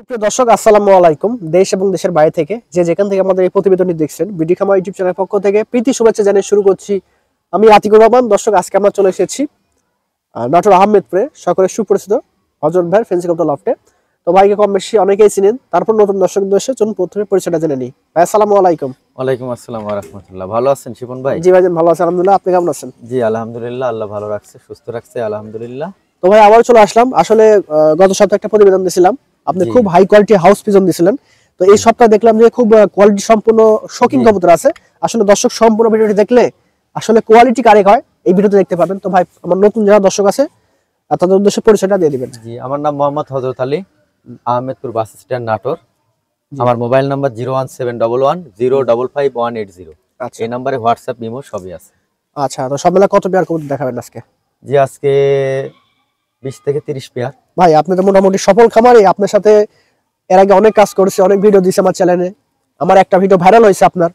প্রিয় দর্শক আসসালামু আলাইকুম। দেশ এবং দেশের বাইরে থেকে যে যেখান থেকে আমাদের এই প্রতিবেদনটি দেখছেন, বিডি খামার ইউটিউব চ্যানেলের পক্ষ থেকে প্রীতি শুভেচ্ছা জানিয়ে শুরু করছি। আমি আতিকুর রহমান। দর্শক, আজকে আমরা চলে এসেছি নাটোর আহমেদপুরে সকলের সুপরিচিত হযরত ভাইয়ের ফেন্সি কবুতর লফটে। তো ভাইকে কম বেশি অনেকেই চিনেন, তারপর নতুন দর্শক এসে চলুন প্রথমে পরিচয়টা জেনে নিই। ভাই আসসালামু আলাইকুম। ওয়ালাইকুম আসসালাম ওয়া রাহমাতুল্লাহ। ভালো আছেন শিপন ভাই? জি ভাইজান, ভালো আছি আলহামদুলিল্লাহ। আপনি কেমন আছেন? জি আলহামদুলিল্লাহ, আল্লাহ ভালো রাখছে, সুস্থ রাখছে আলহামদুলিল্লাহ। তো ভাই আবার চলে আসলাম। আসলে গত সপ্তাহে একটা প্রতিবেদন দিয়েছিলাম, আপনি খুব হাই কোয়ালিটি হাউস পিজন দিয়েছিলেন। তো এই সপ্তাহে দেখলাম যে খুব কোয়ালিটি সম্পূর্ণ শোকিং কবুতর আছে। আসলে দর্শক সম্পূর্ণ ভিডিওটি দেখলে আসলে কোয়ালিটি কারেক্ট হয় এই ভিডিওতে দেখতে পাবেন। তো ভাই আমার নতুন যারা দর্শক আছে তাদের উদ্দেশ্যে পরিচয়টা দিয়ে দিবেন। জি, আমার নাম মোহাম্মদ হযরত আলী, আহমেদপুর বাস স্ট্যান্ড নাটোর। আমার মোবাইল নাম্বার 01711055180। আচ্ছা, এই নম্বরে হোয়াটসঅ্যাপ ইমো সবই আছে। আচ্ছা, তো সব মিলে কত পেয়ার কবুতর দেখাবেন আজকে? জি, আজকে 20 থেকে 30 পেয়ার। ভাই আপনি তো মোটামুটি সফল খামারি। আপনার সাথে এর আগে অনেক কাজ করেছি, অনেক ভিডিও দিয়েছি আমার চ্যানেলে। আমার একটা ভিডিও ভাইরাল হয়েছে আপনার।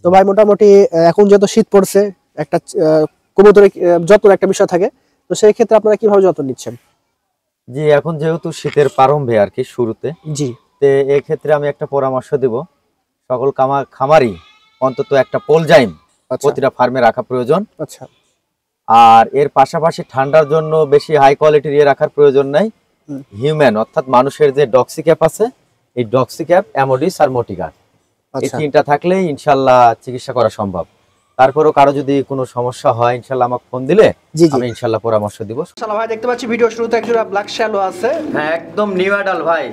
তো ভাই মোটামুটি এখন যেহেতু শীত পড়ছে, একটা কবুতরের যত্ন একটা বিষয় থাকে, তো সেই ক্ষেত্রে আপনারা কিভাবে যত্ন নিচ্ছেন? জি, এখন যেহেতু শীতের প্রারম্ভে আর কি শুরুতে, জি, তে এই ক্ষেত্রে আমি একটা পরামর্শ দেব, সকল খামারি অন্তত একটা পোলজাইম প্রতিটা ফার্মে রাখা প্রয়োজন। আচ্ছা, আর এর পাশাপাশি ঠান্ডার জন্য বেশি হাই কোয়ালিটির ইয়ে রাখার প্রয়োজন নাই। হিউম্যান অর্থাৎ মানুষের যে ডক্সি ক্যাপ আছে, এই ডক্সি ক্যাপ, অ্যামোডিস আর মোটিগার, এই তিনটা থাকলেই ইনশাল্লাহ চিকিৎসা করা সম্ভব। তারপরেও কারো যদি কোনো সমস্যা হয় ইনশাল্লাহ আমাকে ফোন দিলে আমি ইনশাল্লাহ পরামর্শ দিব। ইনশাআল্লাহ। ভাই দেখতে পাচ্ছি ভিডিও শুরুতে একজোড়া ব্ল্যাক শ্যালো আছে। হ্যাঁ, একদম নিউ অ্যাডাল ভাই।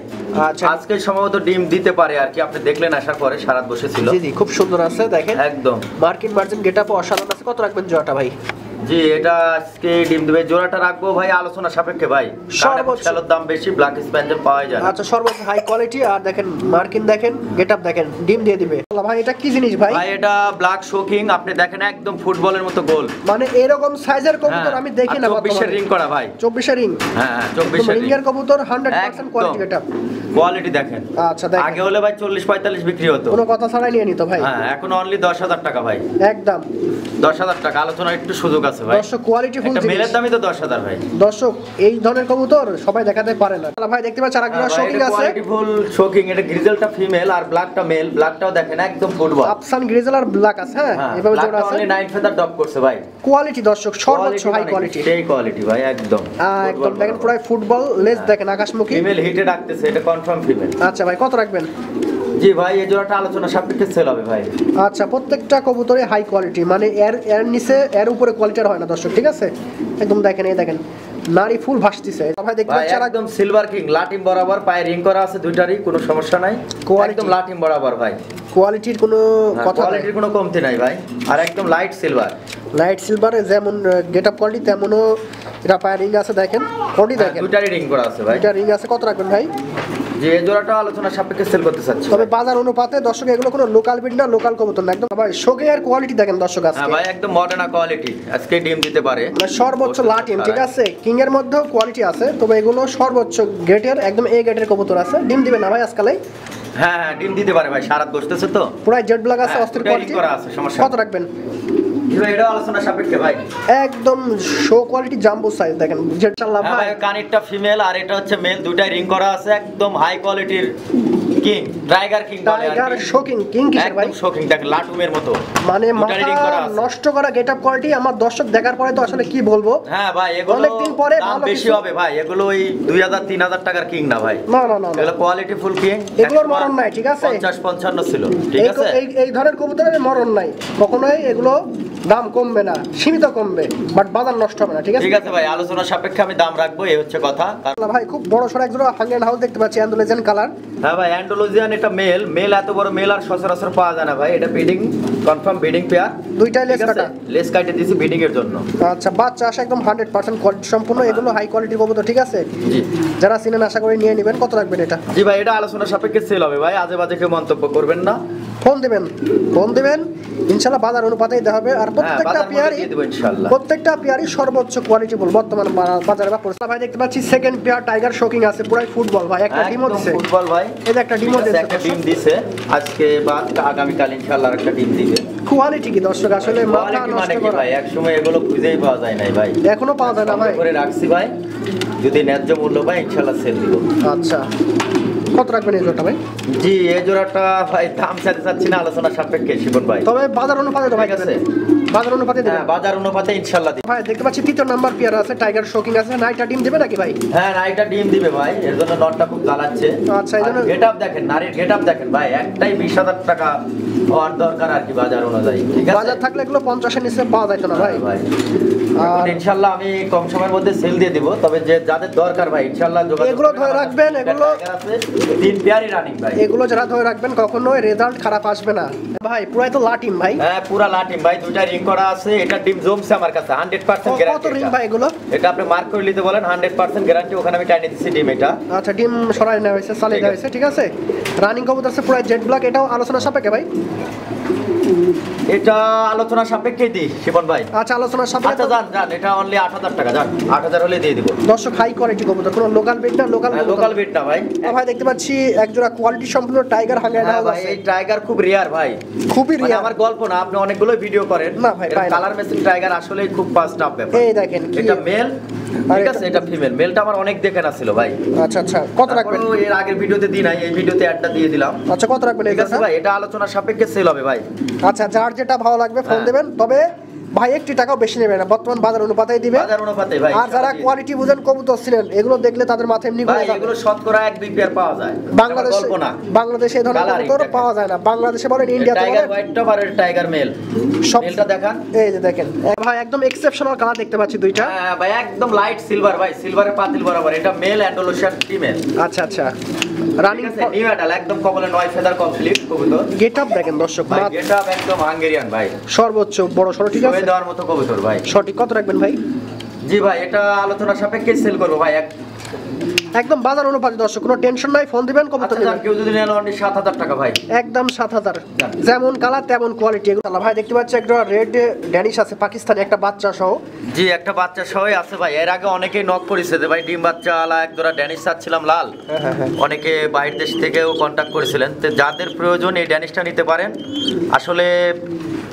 আচ্ছা, আজকে সম্ভবত ডিম দিতে পারে আর কি, আপনি দেখলেন আসার পরে সারাত বসেছিল। জি জি, খুব সুন্দর আছে দেখেন, একদম মার্কিন মার্জিন গেটআপ অসাধারণ আছে। কত রাখবেন জোড়াটা ভাই? জি, এটা আজকে ডিম দেবে। জোড়াটা রাখবো ভাই আলোচনা সাপেক্ষে ভাই, সর্বোচ্চ দাম বেশি, ব্ল্যাক স্প্যাঞ্জেল পাওয়া যায়। আচ্ছা, সর্বোচ্চ হাই কোয়ালিটি। আর দেখেন মার্কিন, দেখেন গেটআপ, দেখেন ডিম দিয়ে দিবে। ভাই এটা কি জিনিস ভাই? ভাই এটা ব্ল্যাক শোকিং, আপনি দেখেন একদম ফুটবলের মতো গোল। মানে এরকম সাইজের কবুতর আমি দেখি না। 24 এর রিং করা ভাই। 24 এর রিং? হ্যাঁ, 24 এর রিং এর কবুতর 100% কোয়ালিটি গেটআপ। কোয়ালিটি দেখেন। আচ্ছা দেখেন, আগে হলে ভাই 40-45 বিক্রি হতো, কোনো কথা ছাড়াই নিয়ে নিত ভাই। হ্যাঁ, এখন অনলি 10,000 টাকা ভাই। একদম 10,000 টাকা, আলোচনার একটু সুযোগ আছে ভাই। দর্শক কোয়ালিটি ফুল জিনিস। মেলের দামই তো 10,000 ভাই। দর্শক এই ধরনের কবুতর সবাই দেখাতে পারে না। ভাই দেখতে পাচ্ছেন আরেকটা শোকিং আছে। Quality full shocking. এটা গ্রিজেলটা ফিমেল আর ব্ল্যাকটা মেল। ব্ল্যাকটাও দেখেন একদম ফুটবল। আফসান গ্রিজেল আর ব্ল্যাক আছে। হ্যাঁ, এভাবে জোড়া আছে। অনলি 9 ফেদার ডপ করছে ভাই। কোয়ালিটি দর্শক সর্বোচ্চ হাই কোয়ালিটি। সেই কোয়ালিটি ভাই একদম। একদম দেখেন পুরো ফুটবল লেজ, দেখেন আকাশমুখী। ফিমেল হিটে ডাকতেছে, এটা কনফার্ম ফিমেল। আচ্ছা ভাই, কত রাখবেন? জি ভাই, এই জোড়াটা আলোচনা সাপেক্ষে সেল হবে ভাই। আচ্ছা, প্রত্যেকটা কবুতরে হাই কোয়ালিটি, মানে এর নিচে এর উপরে কোয়ালিটি হয় না দর্শক, ঠিক আছে? একদম দেখেন, এই দেখেন নারী ফুল ভাসতিছে ভাই। দেখতে পাচ্ছেন একদম সিলভার কিং, লাটিম বরাবর, পায়ে রিং করা আছে দুইটারই, কোনো সমস্যা নাই। একদম লাটিম বরাবর ভাই, কোয়ালিটির কোনো কথা, কোয়ালিটির কোনো কমতি নাই ভাই। আর একদম লাইট সিলভার। লাইট সিলভারে যেমন গেটআপ কোয়ালিটি তেমনও এটা পায়ে রিং আছে। দেখেন কোয়ালিটি, দেখেন দুইটারই রিং করা আছে ভাই। দুইটা রিং আছে। কত রাখবেন ভাই? যে এই জোড়াটা আলোচনা সাপেক্ষে সেল করতে চাচ্ছি। তবে বাজার অনুপাতে দর্শক এগুলো কোনো লোকাল বিট না, লোকাল কবুতর না। একদম ভাই শোকের কোয়ালিটি দেখেন দর্শক আজকে। হ্যাঁ ভাই, একদম মডার্ন কোয়ালিটি, আজকে ডিম দিতে পারে। মানে সর্বোচ্চ লাটিম, ঠিক আছে? কিং এর মধ্যেও কোয়ালিটি আছে, তবে এগুলো সর্বোচ্চ গ্রেডের, একদম এ গ্রেডের কবুতর আছে। ডিম দিবে না ভাই আজকালে? হ্যাঁ হ্যাঁ, ডিম দিতে পারে ভাই, সারাত বসতেছে তো। পুরো জেড ব্ল্যাক আছে, অস্থির কোয়ালিটি করা আছে, সমস্যা। কত রাখবেন? এটা আলোচনা সাপেক্ষে ভাই। একদম শো কোয়ালিটি জাম্বো সাইজ দেখেন। ইনশাআল্লাহ ভাই কানেরটা ফিমেল আর এটা হচ্ছে মেল, দুইটাই রিং করা আছে। একদম হাই কোয়ালিটির কিং, টাইগার কিং বলে আর কি। টাইগার শোকিং কিং কিসের ভাই? একদম শোকিং, দেখ লাটুমের মতো, মানে মাথা নষ্ট করা গেটআপ কোয়ালিটি। আমার দর্শক দেখার পরে তো আসলে কি বলবো। হ্যাঁ ভাই, এগুলো অনেকদিন পরে দাম বেশি হবে ভাই। এগুলো ওই 2,000-3,000 টাকার কিং না ভাই। না না না, এগুলো কোয়ালিটি ফুল কিং। এগুলোর মরণ নাই, ঠিক আছে? 50-55 ছিল, ঠিক আছে? এই ধরনের কবুতরের মরণ নাই কখনোই। এগুলো দাম কমবে না, সীমিত কমবে, বাট বাজার নষ্ট হবে না, ঠিক আছে? ঠিক আছে ভাই, আলোচনা সাপেক্ষে আমি দাম রাখবো, এই হচ্ছে কথা। ভাই খুব বড় সড় একজোড়া হাঙ্গেন হাউস দেখতে পাচ্ছি, অ্যান্ডোলেজিয়ান কালার। হ্যাঁ ভাই, অ্যান্ডোলজিয়ান, এটা মেল। মেল এত বড় মেল আর সচরাচর পাওয়া যায় না ভাই। এটা ব্রিডিং, কনফার্ম ব্রিডিং পেয়ার। দুইটাই লেস কাটা? লেস কাটে দিয়েছি ব্রিডিং এর জন্য। আচ্ছা, বাচ্চা আসে একদম 100% কোয়ালিটি সম্পূর্ণ। এগুলো হাই কোয়ালিটির কবুতর, ঠিক আছে? জি, যারা চিনেন আশা করি নিয়ে নেবেন। কত রাখবেন এটা? জি ভাই, এটা আলোচনা সাপেক্ষে সেল হবে ভাই, আজে বাজে কেউ মন্তব্য করবেন না। ফোন দিবেন, ফোন দিবেন, ইনশাআল্লাহ বাজার অনুপাতেই দেওয়া হবে। আর প্রত্যেকটা পেয়ারই সর্বোচ্চ কোয়ালিটি বল বর্তমান বাজারে বা পড়ছে। ভাই দেখতে পাচ্ছি সেকেন্ড পেয়ার টাইগার শোকিং আছে, পুরাই ফুটবল ভাই। একটা ডিমো দিছে, ফুটবল ভাই। এই যে একটা ডিমো দিছে, একটা ডিম দিছে আজকে বা আগামী কাল ইনশাআল্লাহ একটা ডিম দিবে। কোয়ালিটি কি দর্শক আসলে মাথা নষ্ট করে ভাই, এক সময় এগুলো খুঁজেই পাওয়া যায় না ভাই, এখনো পাওয়া যায় না ভাই। করে রাখছি ভাই, যদি ন্যায্য মূল্য পাই ইনশাআল্লাহ সেল দিব। আচ্ছা, কত রাখবেন এই জোড়াটা ভাই? জি এই জোড়াটা ভাই দাম চাচ্ছি না, আলোচনা সাপেক্ষে শিবন ভাই, তবে বাজার অনুপাতে তো ভাই আছে, বাজার অনুপাতে দেবেন? বাজার অনুপাতে ইনশাআল্লাহ দিই ভাই। দেখতে পাচ্ছি তৃতীয় নাম্বার পেয়ার আছে, টাইগার শোকিং আছে, নাইটা ডিম দেবে নাকি ভাই? হ্যাঁ নাইটা ডিম দিবে ভাই, এর জন্য নটটা খুব জ্বালাচ্ছে। আচ্ছা এই জন্য গেটআপ দেখেন, নারীর গেটআপ দেখেন ভাই, একটাই 20,000 টাকা হওয়ার দরকার আর কি বাজার অনুযায়ী, ঠিক আছে? বাজার থাকলে এগুলো 50 এর নিচে পাওয়া যায় না ভাই। ভাই আর ইনশাআল্লাহ আমি কম সময়ের মধ্যে সেল দিয়ে দিব, তবে যে যাদের দরকার ভাই ইনশাআল্লাহ যোগাযোগ এগুলো ধরে রাখবেন, এগুলো আছে 3 পেয়ারই রানিং ভাই, এগুলো যারা ধরে রাখবেন কখনোই রেজাল্ট খারাপ আসবে না ভাই। পুরাই তো লাটিম ভাই। হ্যাঁ পুরা লাটিম ভাই, দুইটা রিং করা আছে, এটা ডিম জমছে আমার কাছে 100% গ্যারান্টি। কত রিং ভাই এগুলো? এটা আপনি মার্ক করে নিতে বলেন, 100% গ্যারান্টি, ওখানে আমি টাইনে দিচ্ছি ডিম এটা। আচ্ছা ডিম সরাই নেওয়া হয়েছে, চালিয়ে দেওয়া হয়েছে, ঠিক আছে। রানিং কবুতর আছে পুরো জেড ব্ল্যাক, এটাও আলোচনা সাপেক্ষে ভাই? এটা আলোচনা সাপেক্ষে দিই শিবন ভাই। আচ্ছা আলোচনা সাপেক্ষে। আচ্ছা জান এটা অনলি 8000 টাকা, জান 8000 হলে দিয়ে দিব। দর্শক হাই কোয়ালিটি কবুতর, কোনো লোকাল বিট না, লোকাল বিট না ভাই। ভাই দেখতে পাচ্ছি এক জোড়া কোয়ালিটি সম্পূর্ণ টাইগার হাঙ্গার নাও ভাই, এই টাইগার খুব রিয়ার ভাই, খুবই রিয়ার। আমার গল্প না, আপনি অনেকগুলো ভিডিও করেন না ভাই, কালার মেশিন টাইগার আসলেই খুব ফাস্ট আপ ব্যাপার। এই দেখেন এটা মেল, ঠিক আছে, এটা ফিমেল। মেলটা আমার অনেক দেখে না ছিল ভাই। আচ্ছা আচ্ছা কত রাখবেন? এর আগের ভিডিওতে দিই নাই, এই ভিডিওতে অ্যাডটা দিয়ে দিলাম। আচ্ছা কত রাখবেন? ঠিক আছে ভাই, এটা আলোচনা সাপেক্ষে সেল হবে ভাই। আচ্ছা যার যেটা ভালো লাগবে ফোন দেবেন, তবে ভাই একটি টাকাও বেশি নেবে না, বর্তমান বাজার অনুপাতেই দিবে। বাজার অনুপাতে ভাই। আর যারা কোয়ালিটি বুঝেন কবুতর ছিলেন, এগুলো দেখলে তাদের মাথায় এমনি ঘুরে যাবে। এগুলো শতকরা 1-2 পেয়ার পাওয়া যায় বাংলাদেশে। বাংলাদেশে এই ধরনের কবুতর পাওয়া যায় না, বাংলাদেশে বলেন, ইন্ডিয়াতে বলেন। টাইগার হোয়াইট টপ আর টাইগার মেল, মেলটা দেখান। এই যে দেখেন ভাই, একদম এক্সেপশনাল কালার দেখতে পাচ্ছি দুইটা। হ্যাঁ ভাই একদম লাইট সিলভার ভাই, সিলভারের পাতিল বরাবর। এটা মেল অ্যান্ডালুসিয়ান ফিমেল। আচ্ছা আচ্ছা রানিং আছে, নিউ অ্যাডাল, একদম কমলে 9 ফেদার কমপ্লিট কবুতর। গেটআপ দেখেন দর্শক, ভাই গেটআপ একদম হাঙ্গেরিয়ান ভাই, সর্বোচ্চ বড় সরো, ঠিক আছে, দেওয়ার মতো কবুতর ভাই। সঠিক কত রাখবেন ভাই? জি ভাই এটা আলোচনা সাপেক্ষে সেল করব ভাই, একদম বাজার অনুপাতে দর্শক, কোনো টেনশন নাই, ফোন দিবেন কবুতর নেবেন। কেউ যদি নেন অনলি 7000 টাকা ভাই, একদম 7000, যেমন কালার তেমন কোয়ালিটি। এগুলো ভাই দেখতে পাচ্ছি একটা রেড ড্যানিশ আছে পাকিস্তানি, একটা বাচ্চা সহ। জি একটা বাচ্চা সহই আছে ভাই। এর আগে অনেকেই নক করেছে যে ভাই ডিম বাচ্চা আলা এক জোড়া ড্যানিশ চাচ্ছিলাম লাল। অনেকে বাইরের দেশ থেকেও কন্টাক্ট করেছিলেন, তো যাদের প্রয়োজন এই ড্যানিশটা নিতে পারেন। আসলে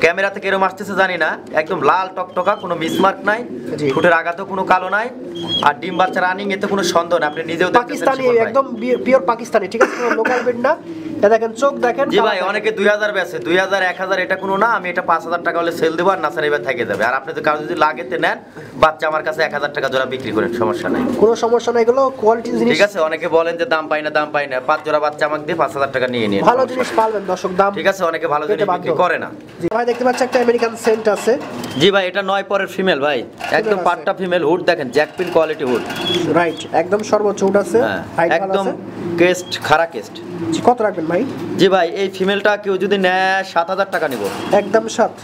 ক্যামেরাতে কেরম আসতেছে জানি না, একদম লাল টকটকা, কোনো মিসমার্ক নাই, ঠোঁটের আঘাতেও কোনো কালো নাই, আর ডিম বাচ্চা রানিং, এতে কোনো সন্দেহ না। আপনি নিজেও পাকিস্তানি, একদম পিওর পাকিস্তানি, ঠিক আছে, কোনো লোকাল বিট না। দেখেন চোখ দেখেন। জি ভাই অনেকে 2000 বেচে, 2000 1000 এটা কোনো না। আমি এটা 5000 টাকা হলে সেল দেব, আর না স্যার এবার থেকে যাবে। আর আপনি তো কারো যদি লাগেতে নেন বাচ্চা, আমার কাছে 1000 টাকা জোড়া বিক্রি করেন, সমস্যা নাই, কোনো সমস্যা নাই, এগুলো কোয়ালিটি জিনিস, ঠিক আছে। অনেকে বলেন যে দাম পাই না, দাম পাই না, 5 জোড়া বাচ্চা আমাকে দিয়ে 5000 টাকা নিয়ে নিন, ভালো জিনিস পাবেন দর্শক, দাম ঠিক আছে। অনেকে ভালো জিনিস বিক্রি করে না। জি ভাই দেখতে পাচ্ছি একটা আমেরিকান সেন্ট আছে। জি ভাই এটা 9 পরের ফিমেল ভাই, একদম পাট্টা ফিমেল, হুড দেখেন জ্যাকপিন কোয়ালিটি হুড, রাইট, একদম সর্বোচ্চ হুড আছে, একদম কেস্ট খাড়া কেস্ট। জি কত রাখবেন ভাই? জি ভাই এই ফিমেলটা কেউ যদি নেয় 7000 টাকা নিব, একদম 7,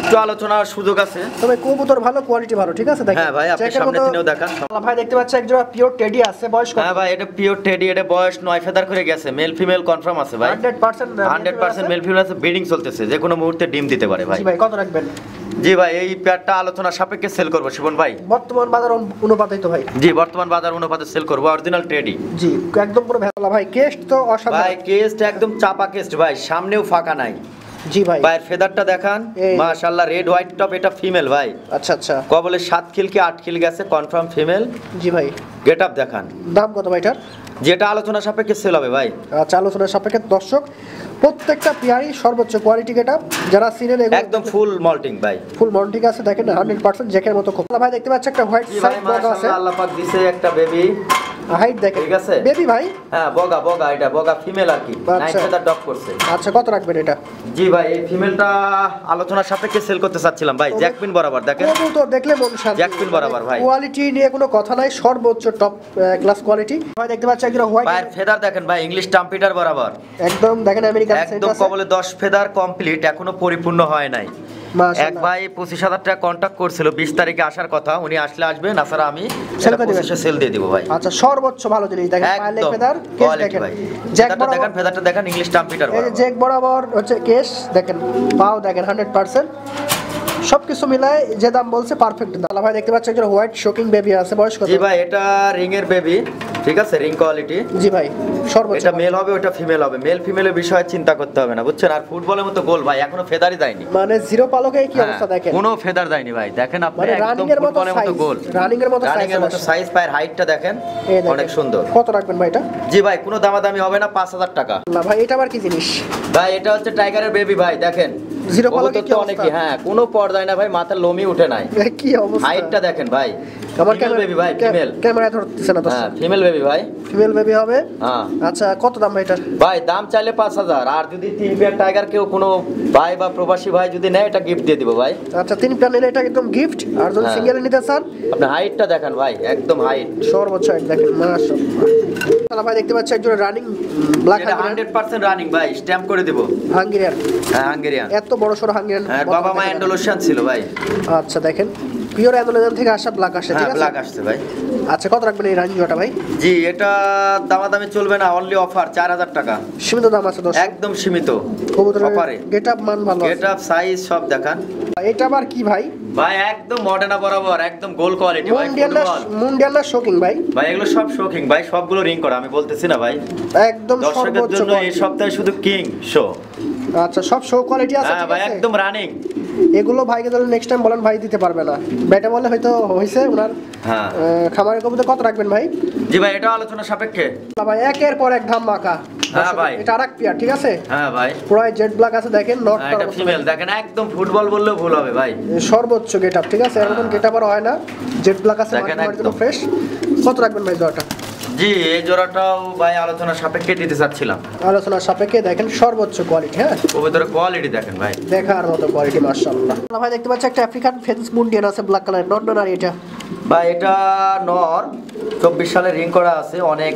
একটু আলোচনার সুযোগ আছে, তবে কবুতর ভালো, কোয়ালিটি ভালো, ঠিক আছে। দেখেন হ্যাঁ ভাই আপনি সামনে তিনিও দেখান। ভাই দেখতে পাচ্ছি এক জোড়া পিওর টেডি আছে, বয়স কত? হ্যাঁ ভাই এটা পিওর টেডি, এটা বয়স 9 ফেদার করে গেছে, মেল ফিমেল কনফার্ম আছে ভাই, 100% মেল ফিমেল আছে, ব্রিডিং চলতেছে, যে কোনো মুহূর্তে ডিম দিতে পারে ভাই। জি ভাই কত রাখবেন? জি ভাই এই পেয়ারটা আলোচনা সাপেক্ষে সেল করব শিবন ভাই, বর্তমান বাজার অনুপাতেই তো ভাই। জি বর্তমান বাজার অনুপাতে সেল করব, অরিজিনাল টেডি। জি একদম পুরো ভালো ভাই, কেস্ট তো অসাধারণ ভাই, কেস্ট একদম চাপা কেস্ট ভাই, সামনেও ফাঁকা নাই। জি ভাই পায়ের ফেদারটা দেখান, মাশাআল্লাহ, রেড হোয়াইট টপ, এটা ফিমেল ভাই। আচ্ছা আচ্ছা কবলে 7 কিল কি 8 কিল গেছে, কনফার্ম ফিমেল। জি ভাই গেটআপ দেখান। দাম কত ভাই এটার? যেটা আলোচনা সাপেক্ষে সেল হবে ভাই। আচ্ছা আলোচনা সাপেক্ষে দর্শক, প্রত্যেকটা পেয়ারই সর্বোচ্চ কোয়ালিটি গেটআপ, যারা সিরিয়াল একদম ফুল মল্টিং ভাই, ফুল মল্টিং আছে, দেখেন 100% জ্যাকের মতো খুব ভাই। দেখতে পাচ্ছি একটা হোয়াইট সাইড বগা আছে, আল্লাহ পাক দিছে একটা বেবি, হাইট দেখেন, ঠিক আছে বেবি ভাই। হ্যাঁ বগা বগা, এটা বগা ফিমেল আর কি, 9 ফেদার ডক করছে। আচ্ছা কত রাখবেন এটা? জি ভাই এই ফিমেলটা আলোচনার সাপেক্ষে সেল করতে চাচ্ছিলাম ভাই, জ্যাকপিন বরাবর দেখেন, তো দেখলে মন শান্তি, জ্যাকপিন বরাবর ভাই, কোয়ালিটি নিয়ে কোনো কথা নাই, সর্বোচ্চ টপ ক্লাস কোয়ালিটি ভাই। দেখতে পাচ্ছি একটা হোয়াইট, পায়ের ফেদার দেখেন ভাই, ইংলিশ টাম্পিটার বরাবর, একদম দেখেন আমেরিকান সেন্ট একদম আছে, কবলে 10 ফেদার কমপ্লিট, এখনো পরিপূর্ণ হয় নাই। এক ভাই 25000 টাকা কন্টাক্ট করছিল, 20 তারিখে আসার কথা, উনি আসলে আসবে, না ছাড়া আমি সেল দিয়ে দিব ভাই। আচ্ছা সর্বোচ্চ ভালো জিনিস দেখেন, পায়ের ফেদার কেস দেখেন, জ্যাকটা দেখেন, ফেদারটা দেখেন, ইংলিশ টাম্পিটার এই যে জ্যাক বরাবর হচ্ছে কেস দেখেন, পাও দেখেন 100%, সবকিছু মিলায় যে দাম বলছে পারফেক্ট দাম। ভাই দেখতে পাচ্ছেন একটা হোয়াইট শোকিং বেবি আছে, বয়স কত? জি ভাই এটা রিং এর বেবি, ঠিক আছে, রিং কোয়ালিটি। জি ভাই, সর্বোচ্চ এটা মেল হবে, ওটা ফিমেল হবে। মেল ফিমেলের বিষয়ে চিন্তা করতে হবে না, বুঝছেন? আর ফুটবলের মতো গোল ভাই, এখনো ফেদারই যায়নি। মানে জিরো পালকে কি অবস্থা দেখেন, কোনো ফেদার যায়নি ভাই। দেখেন আপনি, মানে একদম ফুটবলের মতো গোল, রানিং এর মতো সাইজ, পায়ের হাইটটা দেখেন অনেক সুন্দর। কত রাখবেন ভাই এটা? জি ভাই, কোনো দামাদামি হবে না, 5000 টাকা। না ভাই, এটা আবার কি জিনিস ভাই? এটা হচ্ছে টাইগারের বেবি ভাই, দেখেন জিরো পালকে কি অনেক, অবস্থা? হ্যাঁ, কোনো পর্দায় না ভাই, মাথার লোমই উঠে নাই। কি অবস্থা, হাইটটা দেখেন ভাই। আমার ফিমেল বেবি ভাই, ফিমেল। ক্যামেরা ধরতেছে না তো। হ্যাঁ, ফিমেল বেবি ভাই, ফিমেল বেবি হবে। হ্যাঁ। আচ্ছা, কত দাম ভাই এটা? ভাই দাম চাইলে 5000, আর যদি 3 পেয়ার টাইগার কেউ কোনো ভাই বা প্রবাসী ভাই যদি নেয়, এটা গিফট দিয়ে দিব ভাই। আচ্ছা, 3 পেয়ার নিলে এটা একদম গিফট। আর যদি সিঙ্গেল নিতে চান, আপনি হাইটটা দেখেন ভাই, একদম হাইট, সর্বোচ্চ হাইট দেখেন, মাশাআল্লাহ। ভাই দেখতে পাচ্ছি একজন রানিং ব্ল্যাক এটা 100% রানিং ভাই, স্ট্যাম্প করে দিব। হাঙ্গেরিয়ান। হ্যাঁ, হাঙ্গেরিয়ান। এত বড় সরো হাঙ্গেরিয়ান। হ্যাঁ, বাবা মা অ্যান্ডালুসিয়ান ছিল ভাই। আচ্ছা দেখেন, পিওর অ্যান্ডালুসিয়ান থেকে আসা ব্ল্যাক আসে, ঠিক হ্যাঁ, আছে? ব্ল্যাক আসছে ভাই। আচ্ছা, কত রাখবেন এই রানিং জোড়াটা ভাই? জি, এটা দামাদামি চলবে না, অনলি অফার 4000 টাকা। সীমিত দাম আছে দর্শক, একদম সীমিত কবুতরের অফারে। গেটআপ মান ভালো আছে। গেটআপ, সাইজ সব দেখান। এটা আবার কি ভাই? ভাই একদম মডার্না বরাবর, একদম গোল কোয়ালিটি ভাই, ফুটবল। মুন্ডিয়াল না শোকিং ভাই? ভাই এগুলো সব শোকিং ভাই, সবগুলো রিং করা, আমি বলতেছি না ভাই। একদম দর্শকের সর্বোচ্চ জন্য এই সপ্তাহে শুধু কিং শো। আচ্ছা, সব শো কোয়ালিটি আছে, হ্যাঁ ঠিক ভাই, আছে? একদম রানিং। এগুলো ভাইকে ধরে নেক্সট টাইম বলেন, ভাই দিতে পারবে না। ব্যাটা বলে হয়তো হইছে ওনার। হ্যাঁ, খামারের কবুতর কত রাখবেন ভাই? জি ভাই, এটা আলোচনা সাপেক্ষে। ভাই একের পর এক ধামাকা। হ্যাঁ ভাই, এটা আরেক পেয়ার, ঠিক আছে? হ্যাঁ ভাই, পুরো জেড ব্ল্যাক আছে দেখেন, নট এটা ফিমেল দেখেন, একদম ফুটবল বললেও ভুল হবে ভাই। সর্বোচ্চ গেটআপ, ঠিক আছে? এরকম গেটআপ আর হয় না। জেড ব্ল্যাক আছে, দেখেন একদম একদম ফ্রেশ। কত রাখবেন ভাই জোড়াটা? জি, এই জোড়াটাও ভাই আলোচনা সাপেক্ষে দিতে চাচ্ছিলাম। আলোচনার সাপেক্ষে দেখেন, সর্বোচ্চ কোয়ালিটি। হ্যাঁ, কবুতরের কোয়ালিটি দেখেন ভাই, দেখার মতো কোয়ালিটি, মাশাআল্লাহ। ভাই দেখতে পাচ্ছি একটা আফ্রিকান ফেন্স মুন্ডিয়ান আছে ব্ল্যাক কালার, নট নর। আর এটা ভাই এটা নর, 24 সালে রিং করা আছে, অনেক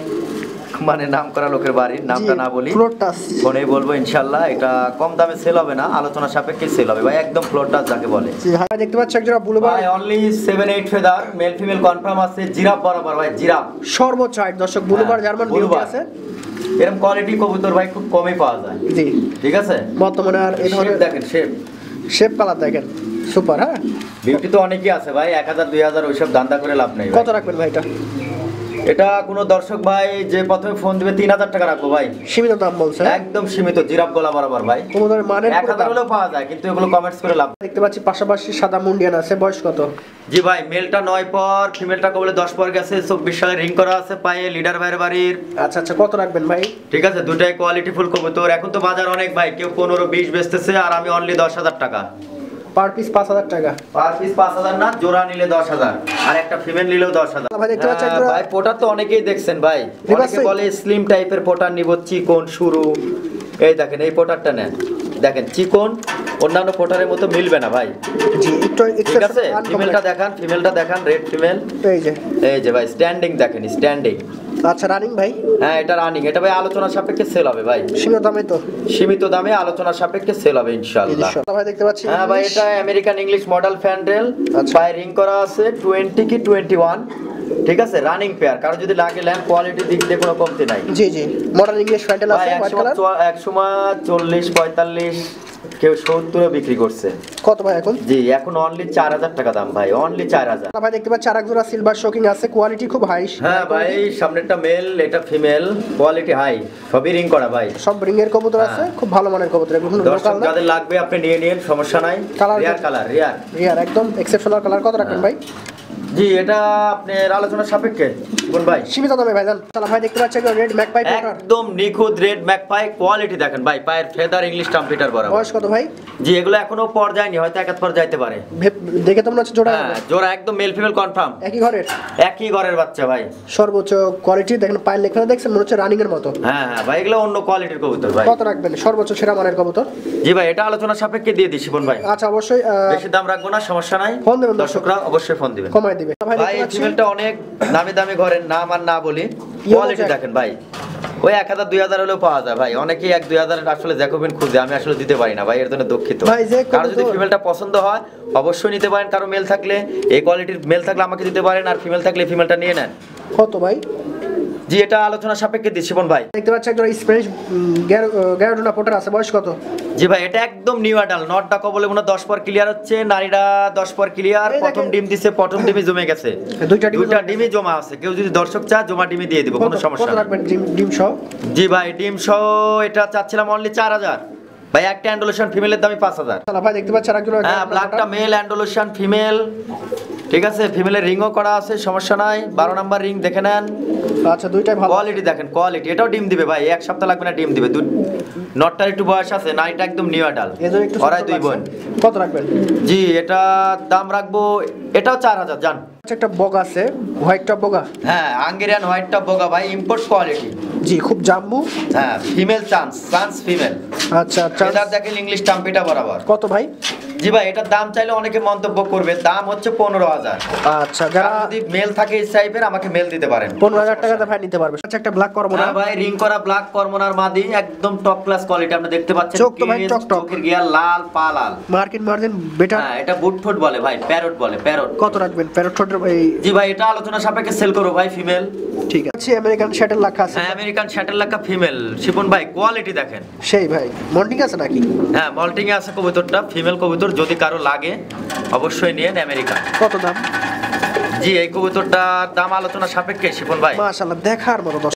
মানে নাম করা লোকের বাড়ির, নামটা না বলি, ফ্লোর টাচ ফোনে বলবো ইনশাআল্লাহ। এটা কম দামে সেল হবে না, আলোচনা সাপেক্ষে সেল হবে ভাই, একদম ফ্লোর টাচ যাকে বলে। জি ভাই দেখতে পাচ্ছি একজোড়া ব্লুবার, ভাই only 7-8 feather, male female confirm আছে, জিরাফ বরাবর ভাই, জিরাফ সর্বোচ্চ হাইট দর্শক, ব্লুবার জার্মান বিউটি আছে। এরকম কোয়ালিটি কবুতর ভাই খুব কমই পাওয়া যায়। জি, ঠিক আছে, বর্তমানে আর এই ধরনের দেখেন শেপ কালার দেখেন, সুপার। হ্যাঁ, বিউটি তো অনেকই আছে ভাই, 1000-2000 ওইসব দান্দা করে লাভ নেই। কত রাখবেন ভাই এটা? এটা কোনো দর্শক ভাই যে প্রথমে ফোন দিবে 3000 টাকা রাখবো ভাই, সীমিত দাম বলছে, একদম সীমিত, জিরাফ গলা বরাবর ভাই। কবুতরের মানের 1000 হলেও পাওয়া যায়, কিন্তু এগুলো কমেন্টস করে লাভ। দেখতে পাচ্ছি পাশাপাশি সাদা মুন্ডিয়ান আছে, বয়স কত? জি ভাই, মেলটা 9 পর, ফিমেলটা কবলে 10 পর গেছে, 24 সালে রিং করা আছে পায়ে, লিডার ভাইয়ের বাড়ির। আচ্ছা আচ্ছা, কত রাখবেন ভাই? ঠিক আছে, দুটাই কোয়ালিটি ফুল কবুতর। এখন তো বাজার অনেক ভাই, কেউ 15-20 বেচতেছে, আর আমি অনলি 10,000 টাকা পার পিস। 5000 টাকা পার পিস, 5000 না, জোড়া নিলে 10,000, আর একটা ফিমেল নিলেও 10,000। ভাই দেখতে পাচ্ছি ভাই পোটার তো অনেকেই দেখছেন ভাই, অনেকে বলে স্লিম টাইপের পোটার নিব, চিকন শুরু। এই দেখেন, এই পোটারটা নেন, দেখেন চিকন, অন্যান্য পোটারের মতো মিলবে না ভাই। জি, একটু ঠিক আছে, ফিমেলটা দেখান, ফিমেলটা দেখান, রেড ফিমেল। এই যে ভাই স্ট্যান্ডিং দেখেন, স্ট্যান্ডিং। আচ্ছা, রানিং ভাই? হ্যাঁ, এটা রানিং। এটা ভাই আলোচনা সাপেক্ষে সেল হবে ভাই, সীমিত দামে তো? সীমিত দামে আলোচনা সাপেক্ষে সেল হবে ইনশাআল্লাহ। ভাই দেখতে পাচ্ছি, হ্যাঁ ভাই, এটা আমেরিকান ইংলিশ মডেল ফ্যান্ডেল, পায়ে রিং করা আছে, 20 কি 21। ঠিক আছে, রানিং পেয়ার, কারো যদি লাগে ল্যাম্প কোয়ালিটি দিক দিয়ে কোনো কমতি নাই। জি জি, মডার্ন ইংলিশ ফ্যান্ডেল আছে, হোয়াইট কালার। এক সময় 40-45, কেউ 70 এ বিক্রি করছে। কত ভাই এখন? জি, এখন অনলি 4000 টাকা দাম ভাই, অনলি 4000। ভাই দেখতে পাচ্ছি আরেক জোড়া সিলভার শোকিং আছে, কোয়ালিটি খুব হাই। হ্যাঁ ভাই, সামনেরটা মেল, এটা ফিমেল, কোয়ালিটি হাই, সবই রিং করা ভাই, সব রিং এর কবুতর আছে, খুব ভালো মানের কবুতর। এখন দর্শক যাদের লাগবে আপনি নিয়ে নিন, সমস্যা নাই। রিয়ার কালার, রিয়ার একদম এক্সেপশনাল কালার। কত রাখবেন ভাই? জি, এটা আপনার আলোচনার সাপেক্ষে কোন ভাই, সীমিত দামে ভাই জান। তাহলে ভাই দেখতে পাচ্ছেন রেড ম্যাকপাই পোটার, একদম নিখুঁত রেড ম্যাকপাই, কোয়ালিটি দেখেন ভাই, পায়ের ফেদার ইংলিশ ট্রাম্পিটার বরাবর। বয়স কত ভাই? জি, এগুলো এখনো পর যায়নি, হয়তো এক পর যাইতে পারে। দেখে তো মনে হচ্ছে জোড়া। হ্যাঁ, জোড়া একদম মেল ফিমেল কনফার্ম, একই ঘরের বাচ্চা ভাই। সর্বোচ্চ কোয়ালিটি দেখেন, পায়ের লেখা দেখছেন, মনে হচ্ছে রানিং এর মতো। হ্যাঁ হ্যাঁ ভাই, এগুলো অন্য কোয়ালিটির কবুতর ভাই। কত রাখবেন সর্বোচ্চ সেরা মানের কবুতর? জি ভাই, এটা আলোচনার সাপেক্ষে দিয়ে দিই শিবন ভাই। আচ্ছা, অবশ্যই বেশি দাম রাখবো না, সমস্যা নাই, ফোন দেবেন, দর্শকরা অবশ্যই ফোন দিবেন, কমাই দিবেন ভাই। ফিমেলটা অনেক দামি দামি ঘরের নাম আর না বলি, কোয়ালিটি দেখেন ভাই, ওই 1000-2000 হলেও পাওয়া যায় ভাই। অনেকেই 1-2000 আসলে জ্যাকোবিন খুঁজে, আমি আসলে দিতে পারি না ভাই, এর জন্য দুঃখিত। কারো যদি ফিমেলটা পছন্দ হয় অবশ্যই নিতে পারেন, কারো মেল থাকলে, এই কোয়ালিটির মেল থাকলে আমাকে দিতে পারেন, আর ফিমেল থাকলে ফিমেলটা নিয়ে নেন। কত ভাই? জি এটা আলোচনা সাপেক্ষে দিচ্ছি বোন ভাই। দেখতে পাচ্ছি একজন স্প্যানিশ গ্যারাডোনা পোটার আছে, বয়স কত? জি ভাই এটা একদম নিউ অ্যাডাল, নটটা কবলে মনে 10 পর ক্লিয়ার হচ্ছে, নারীরা 10 পর ক্লিয়ার, প্রথম ডিম দিছে, প্রথম ডিমে জমে গেছে, দুইটা ডিমই জমা আছে, কেউ যদি দর্শক চায় জমা ডিমে দিয়ে দিব, কোনো সমস্যা কত নেই। রাখবেন ডিম সহ? জি ভাই ডিম সহ এটা চাচ্ছিলাম অনলি 4000 ভাই, একটা অ্যান্ডোলেশন ফিমেলের দামই 5000। ভাই দেখতে পাচ্ছি আরেকজন, হ্যাঁ ব্ল্যাকটা মেল, অ্যান্ডোলেশন ফিমেল, ঠিক আছে, ফিমেলের রিংও করা আছে, সমস্যা নাই, 12 নাম্বার রিং দেখে নেন। আচ্ছা দুইটাই ভালো, কোয়ালিটি দেখেন, কোয়ালিটি, এটাও ডিম দিবে ভাই, এক সপ্তাহ লাগবে না ডিম দিবে, নটটার একটু বয়স আছে, নারীটা একদম নিউ অ্যাডাল, ওরাই দুই বোন। কত রাখবেন? জি এটা দাম রাখবো, এটাও 4000 জান। একটা বগা আছে, হোয়াইট টপ বগা। হ্যাঁ হাঙ্গেরিয়ান হোয়াইট টপ বগা ভাই, ইম্পোর্ট কোয়ালিটি। জি খুব জাম্বু। হ্যাঁ ফিমেল চান্স ফিমেল। আচ্ছা আচ্ছা, এটা দেখেন ইংলিশ টাম্পিটা বরাবর। কত ভাই? জি ভাই এটার দাম চাইলে অনেকে মন্তব্য করবে, দাম হচ্ছে 15000। আচ্ছা যারা যদি মেল থাকে এই টাইপের আমাকে মেল দিতে পারেন, 15000 টাকাতে ভাই নিতে পারবে। আচ্ছা একটা ব্ল্যাক করবো না ভাই, রিং করা ব্ল্যাক কর্মনার মাদি, একদম টপ ক্লাস কোয়ালিটি, আপনি দেখতে পাচ্ছেন, চোখ তো ভাই টক টক, চোখের গিয়ার লাল, পা লাল, মার্কিন মার্জিন বেটার। হ্যাঁ এটা বুট ঠোঁট বলে ভাই, প্যারট বলে, প্যারট। কত রাখবেন প্যারট ঠোঁটের ভাই? জি ভাই এটা আলোচনা সাপেক্ষে সেল করো ভাই, ফিমেল। ঠিক আছে, আমেরিকান শ্যাটেল লাখা আছে। হ্যাঁ আমেরিকান শ্যাটেল লাখা ফিমেল, শিপন ভাই কোয়ালিটি দেখেন সেই ভাই মর্নিং আছে নাকি? হ্যাঁ মল্টিং এ আছে কবুতরটা, ফিমেল কবুতর, যদি কারো লাগে অবশ্যই নিয়েন আমেরিকা। কত দাম? জি এই কবুতরটার দাম আলোচনা সাপেক্ষে শিপন ভাই। মাশাআল্লাহ দেখার মতো।